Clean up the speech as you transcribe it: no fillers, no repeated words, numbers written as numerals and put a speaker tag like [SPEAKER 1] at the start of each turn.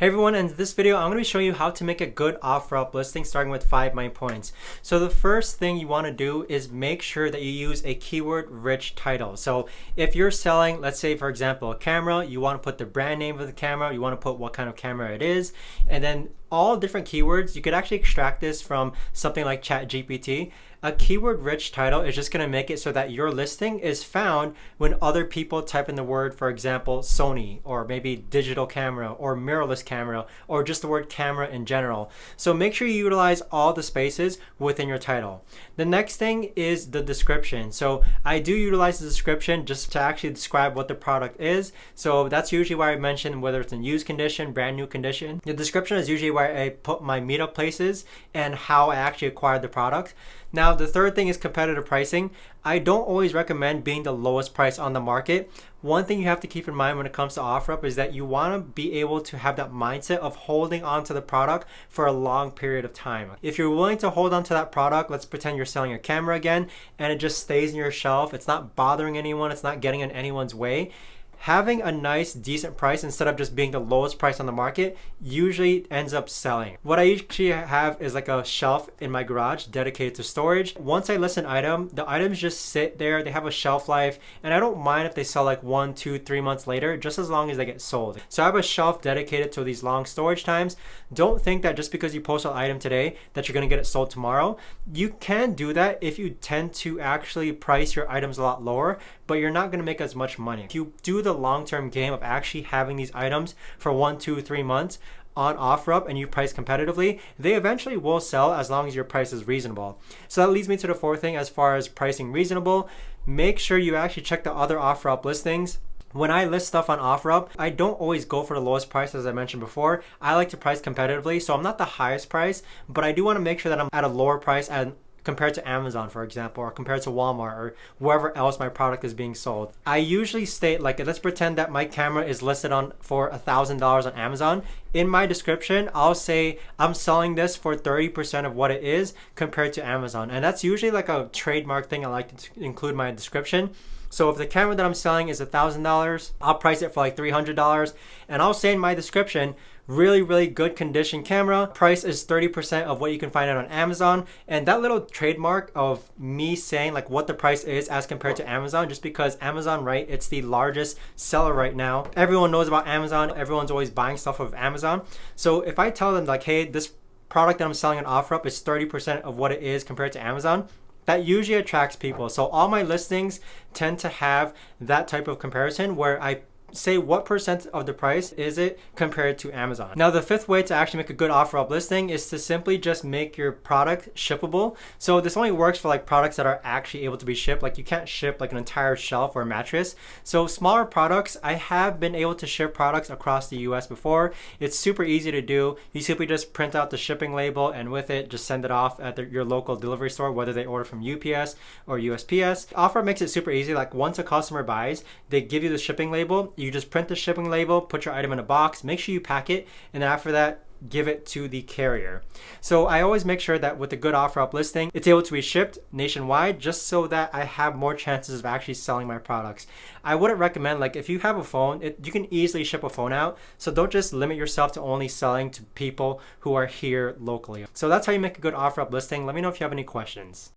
[SPEAKER 1] Hey everyone, in this video I'm going to be showing you how to make a good OfferUp listing starting with 5 main points. So the first thing you want to do is make sure that you use a keyword rich title. So if you're selling, let's say for example, a camera, you want to put the brand name of the camera, you want to put what kind of camera it is, and then all different keywords. You could actually extract this from something like ChatGPT. A keyword rich title is just going to make it so that your listing is found when other people type in the word, for example, Sony, or maybe digital camera, or mirrorless camera, or just the word camera in general. So make sure you utilize all the spaces within your title. The next thing is the description. So I do utilize the description just to actually describe what the product is. So that's usually why I mention whether it's in used condition, brand new condition. The description is usually where I put my meetup places and how I actually acquired the product. Now, the third thing is competitive pricing. I don't always recommend being the lowest price on the market. One thing you have to keep in mind when it comes to OfferUp is that you want to be able to have that mindset of holding on to the product for a long period of time. If you're willing to hold on to that product, let's pretend you're selling a camera again, and it just stays in your shelf. It's not bothering anyone. It's not getting in anyone's way. Having a nice, decent price instead of just being the lowest price on the market usually ends up selling. What I usually have is like a shelf in my garage dedicated to storage. Once I list an item, the items just sit there. They have a shelf life, and I don't mind if they sell like 1, 2, 3 months later, just as long as they get sold. So I have a shelf dedicated to these long storage times. Don't think that just because you post an item today that you're gonna get it sold tomorrow. You can do that if you tend to actually price your items a lot lower, but you're not gonna make as much money. If you do the long-term game of actually having these items for 1, 2, 3 months on OfferUp and you price competitively, they eventually will sell as long as your price is reasonable. So that leads me to the fourth thing as far as pricing reasonable. Make sure you actually check the other OfferUp listings. When I list stuff on OfferUp, I don't always go for the lowest price, as I mentioned before. I like to price competitively, so I'm not the highest price, but I do want to make sure that I'm at a lower price compared to Amazon, for example, or compared to Walmart, or wherever else my product is being sold. I usually state, like, let's pretend that my camera is listed for $1,000 on Amazon. In my description, I'll say I'm selling this for 30% of what it is compared to Amazon. And that's usually like a trademark thing I like to include in my description. So if the camera that I'm selling is $1,000, I'll price it for like $300, and I'll say in my description, really good condition camera, price is 30% of what you can find it on Amazon. And that little trademark of me saying like what the price is as compared to Amazon, just because Amazon, right, it's the largest seller right now. Everyone knows about Amazon. Everyone's always buying stuff of Amazon. So if I tell them like, hey, this product that I'm selling on OfferUp is 30% of what it is compared to Amazon, that usually attracts people. So all my listings tend to have that type of comparison where I say what percent of the price is it compared to Amazon. Now, the fifth way to actually make a good OfferUp listing is to simply just make your product shippable. So this only works for like products that are actually able to be shipped. Like you can't ship like an entire shelf or a mattress. So smaller products, I have been able to ship products across the US before. It's super easy to do. You simply just print out the shipping label and with it, just send it off at your local delivery store, whether they order from UPS or USPS. OfferUp makes it super easy. Like once a customer buys, they give you the shipping label. You just print the shipping label, put your item in a box, make sure you pack it, and then after that, give it to the carrier. So I always make sure that with a good OfferUp listing, it's able to be shipped nationwide just so that I have more chances of actually selling my products. I wouldn't recommend, like if you have a phone, you can easily ship a phone out. So don't just limit yourself to only selling to people who are here locally. So that's how you make a good OfferUp listing. Let me know if you have any questions.